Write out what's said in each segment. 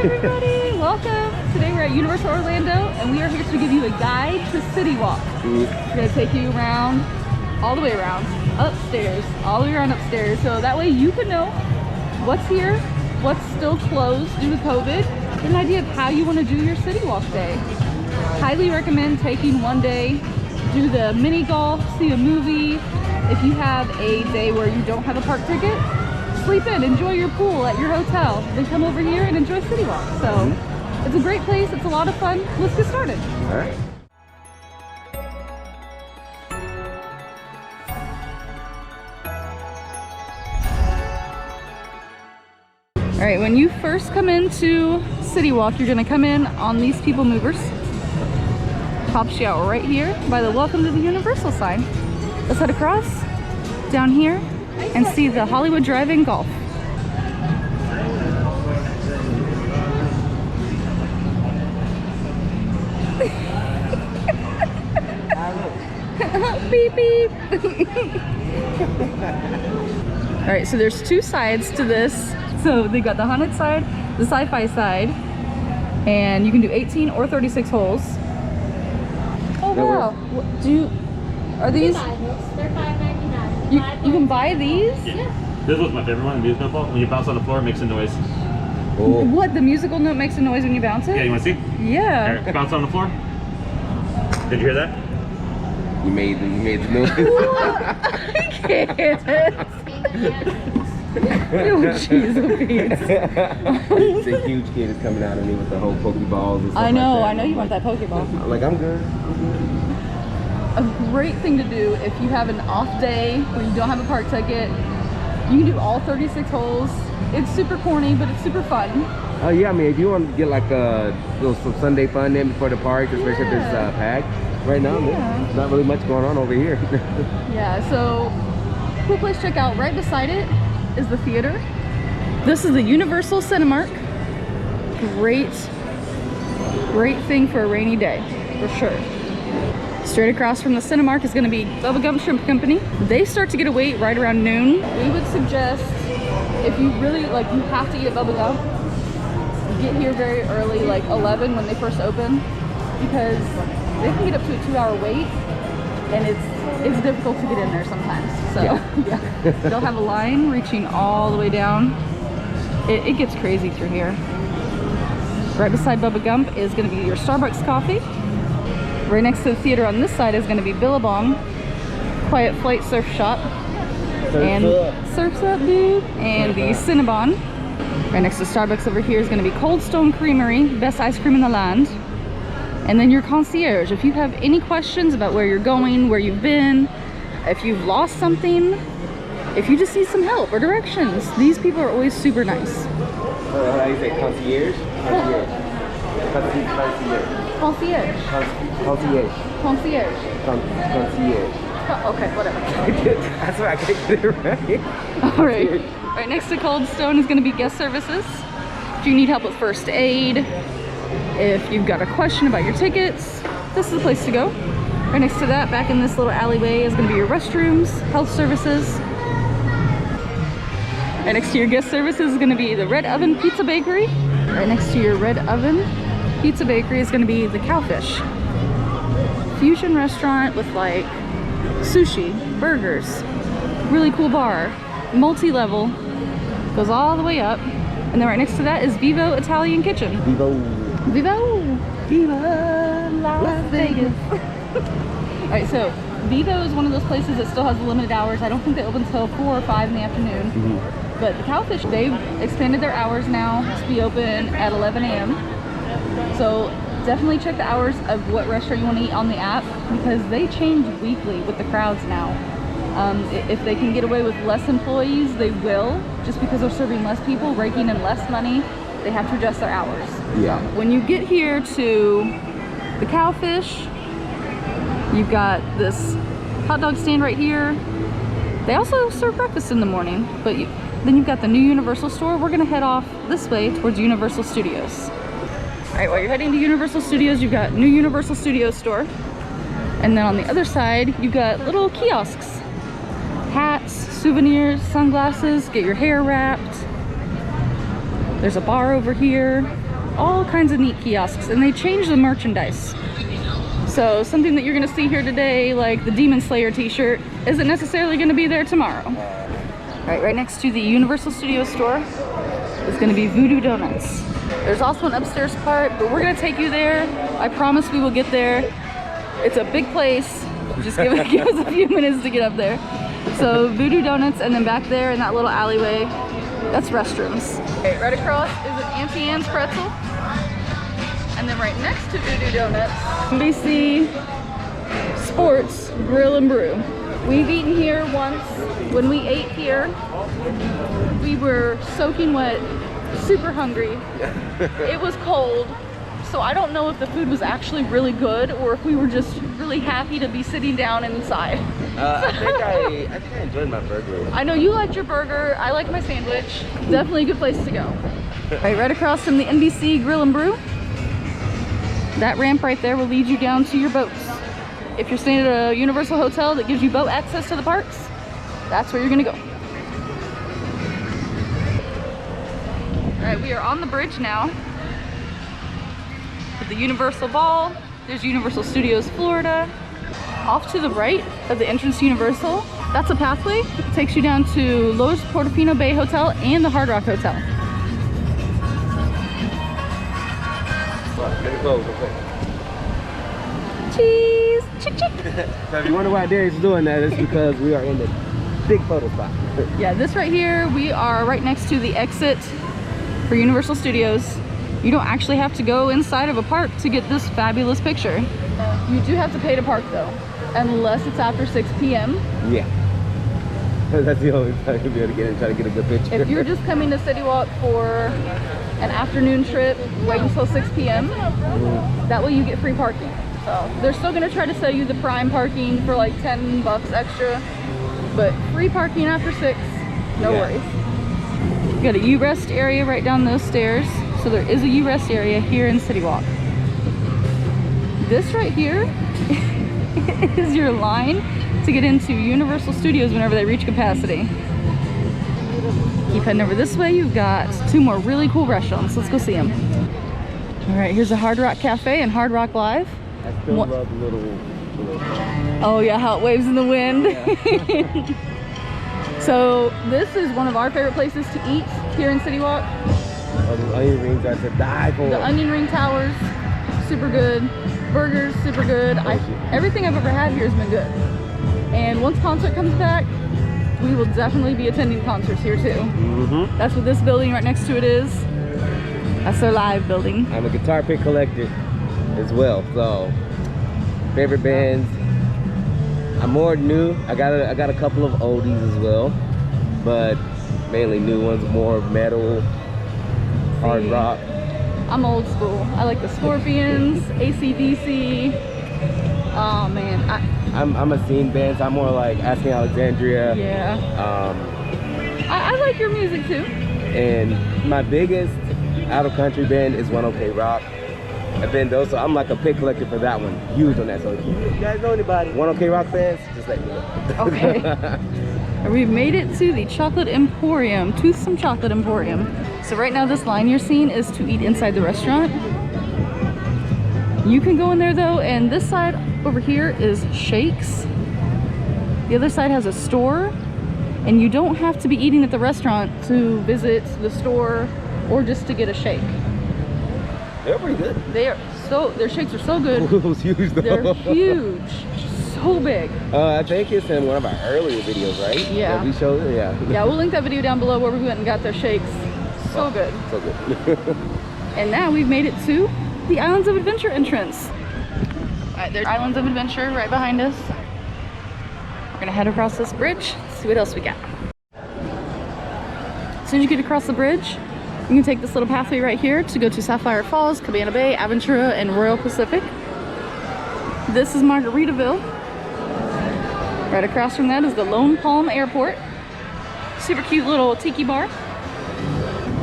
everybody, welcome. Today we're at Universal Orlando and we are here to give you a guide to City Walk. We're going to take you around, all the way around, upstairs, all the way around upstairs, so that way you can know what's here, what's still closed due to COVID, and an idea of how you want to do your City Walk day. Highly recommend taking one day, do the mini golf, see a movie. If you have a day where you don't have a park ticket, sleep in, enjoy your pool at your hotel, then come over here and enjoy City Walk. So it's a great place, it's a lot of fun. Let's get started. All right. All right, when you first come into City Walk, you're gonna come in on these people movers. Pops you out right here by the Welcome to the Universal sign. Let's head across, down here, and see the Hollywood Drive-In Golf. Beep beep. All right, so there's two sides to this. So they got the haunted side, the sci-fi side, and you can do 18 or 36 holes. Oh wow! Are these? They're $5.99. You can buy these? Yeah. This was my favorite one, the musical ball. When you bounce on the floor, it makes a noise. Oh. What? The musical note makes a noise when you bounce it? Yeah, you want to see? Yeah. Here, bounce on the floor. Did you hear that? You made the noise. I can't. Oh, jeez, It's a huge kid is coming out of me with the whole Pokeballs and stuff I know, like that. I know you want that Pokeball. I'm like, I'm good. A great thing to do if you have an off day where you don't have a park ticket, you can do all 36 holes. It's super corny, but it's super fun. Oh yeah, I mean, if you want to get like some Sunday fun in before the park, especially if it's packed. Right now, there's not really much going on over here. Yeah, so cool place to check out. Right beside it is the theater. This is the Universal Cinemark. Great thing for a rainy day, for sure. Straight across from the Cinemark is going to be Bubblegum Shrimp Company. They start to get a wait right around noon. We would suggest, if you really, like, you have to eat at Bubblegum, get here very early, like 11 when they first open, because they can get up to a 2-hour wait, and it's difficult to get in there sometimes. So yeah. They'll have a line reaching all the way down. It gets crazy through here. Right beside Bubba Gump is going to be your Starbucks coffee. Right next to the theater on this side is going to be Billabong, Quiet Flight Surf Shop, Surf's Up, dude, and the Cinnabon. Right next to Starbucks over here is going to be Cold Stone Creamery, best ice cream in the land. And then your concierge. If you have any questions about where you're going, where you've been, if you've lost something, if you just need some help or directions, these people are always super nice. How do you say concierge? Concierge. Concierge. Concierge. Concierge. Concierge. Okay, whatever. That's why I can't get it right. All right. Right next to Cold Stone is going to be guest services. If you need help with first aid, if you've got a question about your tickets, this is the place to go. Right next to that, back in this little alleyway, is going to be your restrooms, health services. Right next to your guest services is going to be the Red Oven Pizza Bakery. Right next to your Red Oven Pizza Bakery is going to be the Cowfish Fusion restaurant with like sushi, burgers, really cool bar, multi-level, goes all the way up. And then right next to that is Vivo Italian Kitchen. Vivo Las Vegas. All right, so Vivo is one of those places that still has limited hours. I don't think they open until 4 or 5 in the afternoon. But the Cowfish, they've expanded their hours now to be open at 11 a.m. So definitely check the hours of what restaurant you want to eat on the app, because they change weekly with the crowds now. If they can get away with less employees, they will, just because they're serving less people, raking in less money. They have to adjust their hours. Yeah. When you get here to the Cowfish, you've got this hot dog stand right here. They also serve breakfast in the morning, but then you've got the new Universal store. We're gonna head off this way towards Universal Studios. All right, while you're heading to Universal Studios, you've got new Universal Studios store. And then on the other side, you've got little kiosks. Hats, souvenirs, sunglasses, get your hair wrapped. There's a bar over here. all kinds of neat kiosks, and they change the merchandise. So something that you're gonna see here today, like the Demon Slayer t-shirt, isn't necessarily gonna be there tomorrow. All right, right next to the Universal Studios store is gonna be Voodoo Donuts. There's also an upstairs part, but we're gonna take you there. I promise we will get there. It's a big place. Just give us a few minutes to get up there. So Voodoo Donuts, and then back there in that little alleyway, that's restrooms. Okay, right across is an Auntie Anne's pretzel. And then right next to Voodoo Donuts, NBC Sports Grill and Brew. We've eaten here once. When we ate here, we were soaking wet, super hungry. It was cold, so I don't know if the food was actually really good or if we were just really happy to be sitting down inside. I think I enjoyed my burger. I know you liked your burger, I liked my sandwich. Definitely a good place to go. Right across from the NBC Grill and Brew, that ramp right there will lead you down to your boats. If you're staying at a Universal hotel that gives you boat access to the parks, that's where you're gonna go. All right, we are on the bridge now with the Universal Ball. There's Universal Studios Florida. Off to the right of the entrance to Universal, that's a pathway. It takes you down to Los Portofino Bay Hotel and the Hard Rock Hotel. Let it close real quick. Cheese! Chick chick! So if you wonder why Darius is doing that, it's because we are in the big photo spot. Yeah, this right here, we are right next to the exit for Universal Studios. You don't actually have to go inside of a park to get this fabulous picture. You do have to pay to park though, unless it's after 6 p.m. Yeah. That's the only time you'll be able to get in and try to get a good picture. If you're just coming to City Walk for an afternoon trip, wait until 6 p.m. That way you get free parking. So they're still gonna try to sell you the prime parking for like 10 bucks extra, but free parking after 6, no worries. You got a U-Rest area right down those stairs. So there is a U-Rest area here in City Walk. This right here is your line to get into Universal Studios whenever they reach capacity. Keep heading over this way, you've got 2 more really cool restaurants. Let's go see them. All right, here's a Hard Rock Cafe and Hard Rock Live. I still love the little... Oh yeah, how it waves in the wind. Yeah. So this is one of our favorite places to eat here in City Walk. Oh, the onion rings are to die for. The onion ring towers, super good. Burgers, super good. Everything I've ever had here has been good. And once concert comes back, we will definitely be attending concerts here too. That's what this building right next to it is. That's their live building. I'm a guitar pick collector as well, so favorite bands. I'm more new. I got a couple of oldies as well, but mainly new ones, more metal, hard rock. I'm old school. I like the Scorpions, AC/DC. Oh man, I'm a scene band, so I'm more like Asking Alexandria. Yeah. I like your music too. And my biggest out of country band is One OK Rock. I've been those, so I'm like a pick collector for that one. Huge on that. So if you guys know anybody, One OK Rock fans, just let me know. Okay. And we've made it to the Chocolate Emporium, Toothsome Chocolate Emporium. So right now this line you're seeing is to eat inside the restaurant. You can go in there though, and this side over here is shakes. The other side has a store, and you don't have to be eating at the restaurant to visit the store or just to get a shake. They're pretty good. Their shakes are so good. It was huge though. They're huge, so big. I think it's in one of our earlier videos, right? Yeah. That we showed it, yeah. Yeah, we'll link that video down below where we went and got their shakes. So good. So good. And now we've made it to the Islands of Adventure entrance. All right, there's Islands of Adventure right behind us. We're gonna head across this bridge, see what else we got. As soon as you get across the bridge, you can take this little pathway right here to go to Sapphire Falls, Cabana Bay, Aventura, and Royal Pacific. This is Margaritaville. Right across from that is the Lone Palm Airport. Super cute little tiki bar.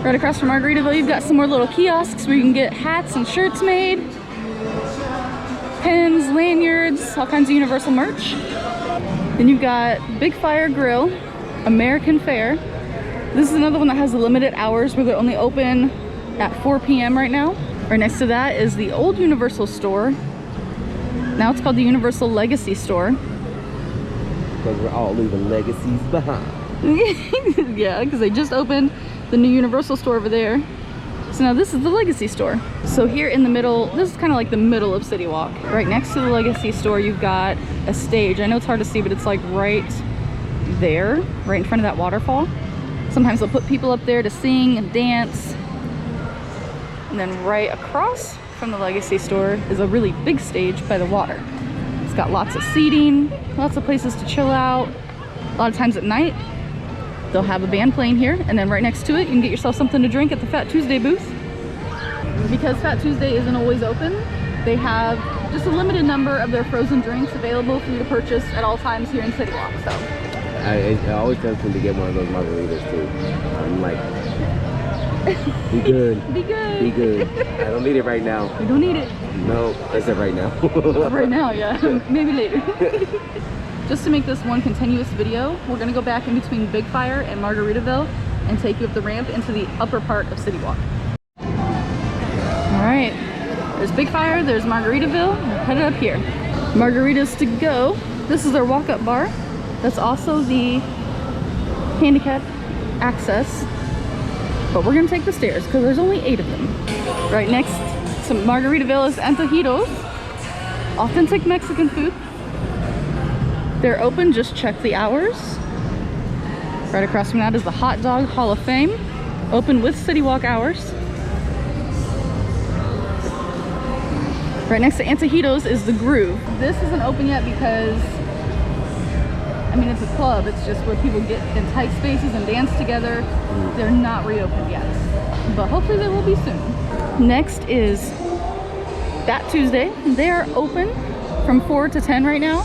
Right across from Margaritaville, you've got some more little kiosks where you can get hats and shirts made, pins, lanyards, all kinds of Universal merch. Then you've got Big Fire Grill, American Fare. This is another one that has the limited hours where they're only open at 4 p.m. right now. Right next to that is the old Universal store. Now it's called the Universal Legacy store. Because we're all leaving legacies behind. Yeah, because they just opened the new Universal store over there. So now this is the Legacy store. So here in the middle, this is kind of like the middle of City Walk. Right next to the Legacy store, you've got a stage. I know it's hard to see, but it's like right there, right in front of that waterfall. Sometimes they'll put people up there to sing and dance. And then right across from the Legacy store is a really big stage by the water. It's got lots of seating, lots of places to chill out. A lot of times at night, they'll have a band playing here, and then right next to it, you can get yourself something to drink at the Fat Tuesday booth. Because Fat Tuesday isn't always open, they have just a limited number of their frozen drinks available for you to purchase at all times here in City Walk. So I always tempts me to get one of those margaritas too. I'm like, be good. be good. Be good. I don't need it right now. You don't need it. No, except right now. Right now, yeah. Maybe later. Just to make this one continuous video, we're gonna go back in between Big Fire and Margaritaville and take you up the ramp into the upper part of City Walk. All right, there's Big Fire, there's Margaritaville. We're headed up here. Margaritas to go. This is their walk-up bar. That's also the handicap access. But we're gonna take the stairs because there's only 8 of them. Right next to Margaritaville is Antojitos, authentic Mexican food. They're open, just check the hours. Right across from that is the Hot Dog Hall of Fame, open with City Walk hours. Right next to Antojitos is the Groove. This isn't open yet because, I mean, it's a club. It's just where people get in tight spaces and dance together. They're not reopened yet, but hopefully they will be soon. Next is Fat Tuesday. They are open from 4 to 10 right now.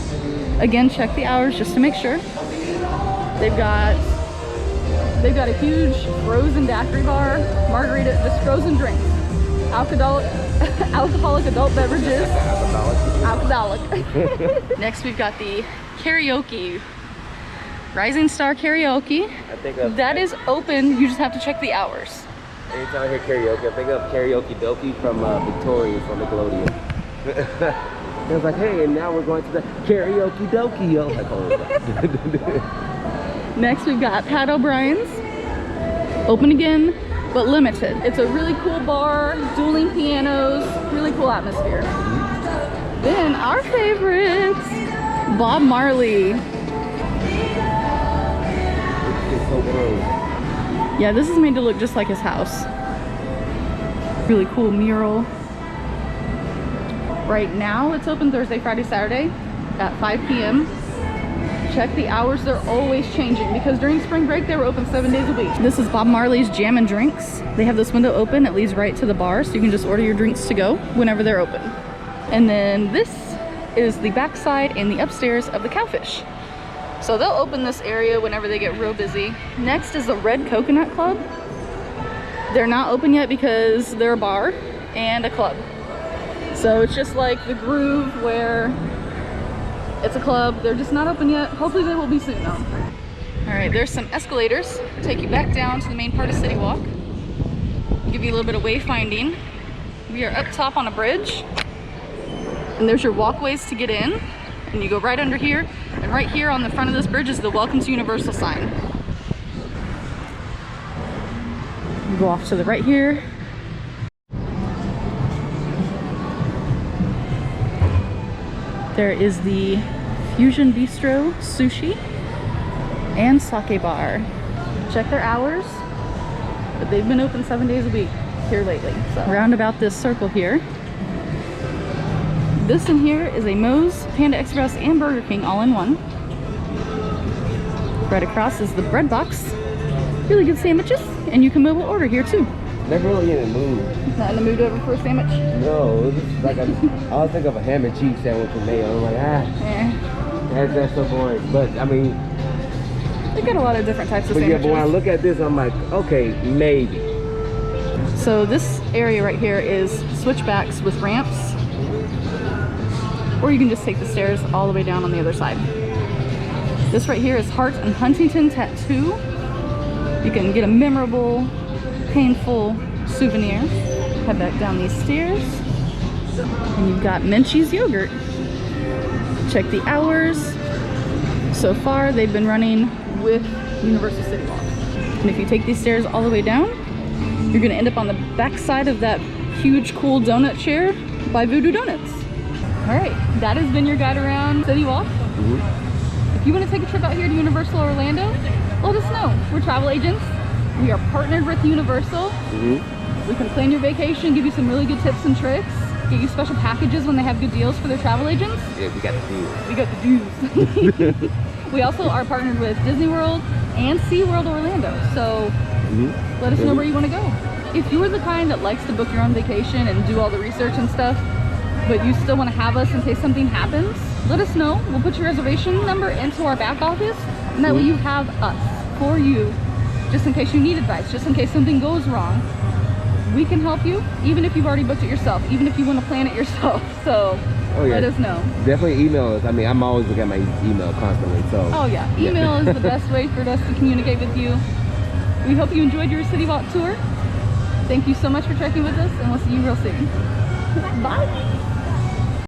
Again, check the hours just to make sure. They've got a huge frozen daiquiri bar, margarita, just frozen drinks, alcoholic adult beverages, alcoholic. Next, we've got the karaoke, Rising Star Karaoke. That is open. You just have to check the hours. Anytime I hear karaoke, I think of Karaoke Dokie from Victoria from Nickelodeon. I was like, hey, and now we're going to the Karaoke Dokie. I was like, oh. Next, we've got Pat O'Brien's. Open again, but limited. It's a really cool bar, dueling pianos, really cool atmosphere. Then our favorites, Bob Marley. Yeah, this is made to look just like his house. Really cool mural. Right now, it's open Thursday, Friday, Saturday at 5 p.m. Check the hours, they're always changing because during spring break, they were open 7 days a week. This is Bob Marley's Jam and Drinks. They have this window open, it leads right to the bar, so you can just order your drinks to go whenever they're open. And then this is the backside and the upstairs of the Cowfish. So they'll open this area whenever they get real busy. Next is the Red Coconut Club. They're not open yet because they're a bar and a club. So it's just like the Groove where it's a club. They're just not open yet. Hopefully they will be soon though. All right, there's some escalators to take you back down to the main part of City Walk. Give you a little bit of wayfinding. We are up top on a bridge. And there's your walkways to get in. And you go right under here. And right here on the front of this bridge is the Welcome to Universal sign. You go off to the right here. There is the Fusion Bistro Sushi and Sake Bar. Check their hours, but they've been open 7 days a week here lately. So round about this circle here. This in here is a Moe's, Panda Express, and Burger King all in one. Right across is the Bread Box. Really good sandwiches, and you can mobile order here too. Never really in the mood. Not in the mood over for a sandwich? No, it was just like I always think of a ham and cheese sandwich with mayo. I'm like, that's so boring. But I mean, they got a lot of different types of but sandwiches. yeah, but when I look at this, I'm like, okay, maybe. So this area right here is switchbacks with ramps, or you can just take the stairs all the way down on the other side. This right here is Hart and Huntington Tattoo. You can get a memorable, painful souvenirs. Head back down these stairs. And you've got Menchie's yogurt. Check the hours. So far, they've been running with Universal City Walk. And if you take these stairs all the way down, you're gonna end up on the back side of that huge, cool donut chair by Voodoo Donuts. All right, that has been your guide around City Walk. If you want to take a trip out here to Universal Orlando, let us know. We're travel agents. We are partnered with Universal. We can plan your vacation, give you some really good tips and tricks, get you special packages when they have good deals for their travel agents. Yeah, we got the deal. We got the dues. We also are partnered with Disney World and SeaWorld Orlando. So let us know where you want to go. If you are the kind that likes to book your own vacation and do all the research and stuff, but you still want to have us in case something happens, let us know. We'll put your reservation number into our back office, and that way you have us for you, just in case you need advice, just in case something goes wrong. We can help you, even if you've already booked it yourself, even if you want to plan it yourself. So let us know. Definitely email us. I mean, I'm always looking at my email constantly, so. Oh yeah, email is the best way for us to communicate with you. We hope you enjoyed your City Walk tour. Thank you so much for trekking with us, and we'll see you real soon. Bye.